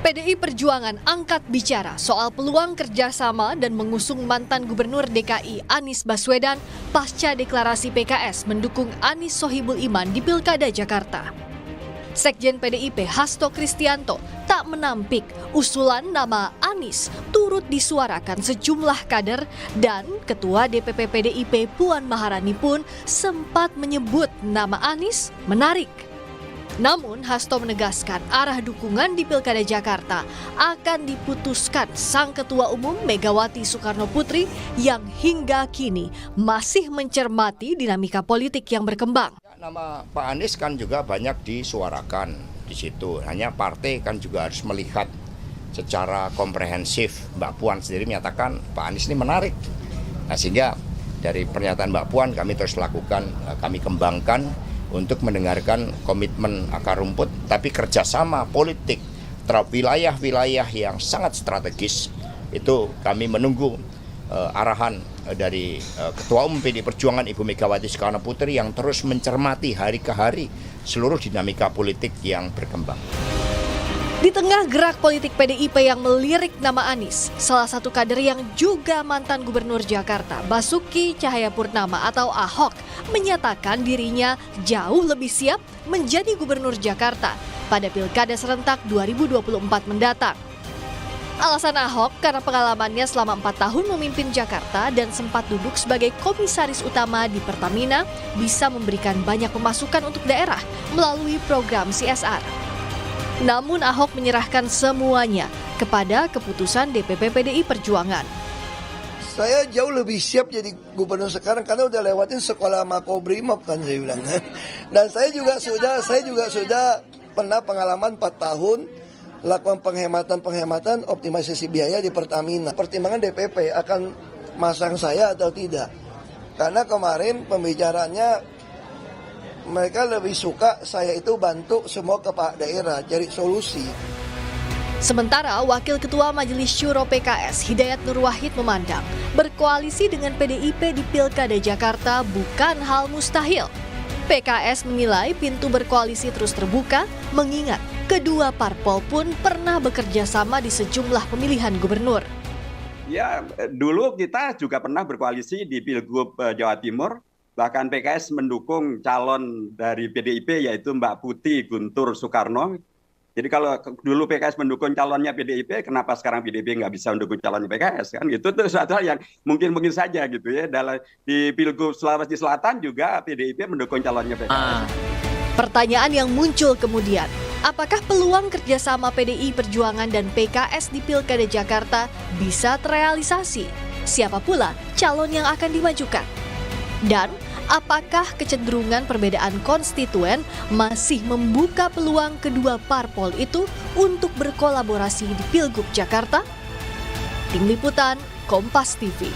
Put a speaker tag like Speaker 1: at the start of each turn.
Speaker 1: PDI Perjuangan angkat bicara soal peluang kerjasama dan mengusung mantan Gubernur DKI Anies Baswedan pasca deklarasi PKS mendukung Anies Sohibul Iman di Pilkada Jakarta. Sekjen PDIP Hasto Kristianto tak menampik usulan nama Anies turut disuarakan sejumlah kader dan Ketua DPP PDIP Puan Maharani pun sempat menyebut nama Anies menarik. Namun Hasto menegaskan arah dukungan di Pilkada Jakarta akan diputuskan Sang Ketua Umum Megawati Soekarno Putri yang hingga kini masih mencermati dinamika politik yang berkembang.
Speaker 2: Nama Pak Anies kan juga banyak disuarakan di situ. Hanya partai kan juga harus melihat secara komprehensif. Mbak Puan sendiri menyatakan Pak Anies ini menarik. Nah, sehingga dari pernyataan Mbak Puan kami terus lakukan, kami kembangkan untuk mendengarkan komitmen akar rumput, tapi kerjasama politik terhadap wilayah-wilayah yang sangat strategis. Itu kami menunggu arahan dari Ketua Umum PDI Perjuangan Ibu Megawati Soekarno Putri yang terus mencermati hari ke hari seluruh dinamika politik yang berkembang.
Speaker 1: Di tengah gerak politik PDIP yang melirik nama Anies, salah satu kader yang juga mantan Gubernur Jakarta, Basuki Cahayapurnama atau Ahok, menyatakan dirinya jauh lebih siap menjadi Gubernur Jakarta pada Pilkada serentak 2024 mendatang. Alasan Ahok karena pengalamannya selama 4 tahun memimpin Jakarta dan sempat duduk sebagai komisaris utama di Pertamina bisa memberikan banyak pemasukan untuk daerah melalui program CSR. Namun Ahok menyerahkan semuanya kepada keputusan DPP PDI Perjuangan.
Speaker 3: Saya jauh lebih siap jadi gubernur sekarang karena udah lewatin sekolah Makobrimob kan saya bilang. Dan saya juga sudah pernah pengalaman 4 tahun lakukan penghematan optimalisasi biaya di Pertamina. Pertimbangan DPP akan masang saya atau tidak. Karena kemarin pembicaraannya mereka lebih suka saya itu bantu semua kepala daerah cari solusi.
Speaker 1: Sementara Wakil Ketua Majelis Syuro PKS Hidayat Nur Wahid memandang berkoalisi dengan PDIP di Pilkada Jakarta bukan hal mustahil. PKS menilai pintu berkoalisi terus terbuka mengingat kedua parpol pun pernah bekerja sama di sejumlah pemilihan gubernur.
Speaker 4: Ya, dulu kita juga pernah berkoalisi di Pilgub Jawa Timur. Bahkan PKS mendukung calon dari PDIP yaitu Mbak Putih Guntur Soekarno. Jadi kalau dulu PKS mendukung calonnya PDIP, kenapa sekarang PDIP nggak bisa mendukung calonnya PKS kan? Gitu itu suatu hal yang mungkin saja gitu ya. Di Pilgub Sulawesi Selatan juga PDIP mendukung calonnya PKS.
Speaker 1: Pertanyaan yang muncul kemudian, apakah peluang kerjasama PDI Perjuangan dan PKS di Pilkada Jakarta bisa terrealisasi? Siapa pula calon yang akan dimajukan? Dan apakah kecenderungan perbedaan konstituen masih membuka peluang kedua parpol itu untuk berkolaborasi di Pilgub Jakarta? Tim Liputan, Kompas TV.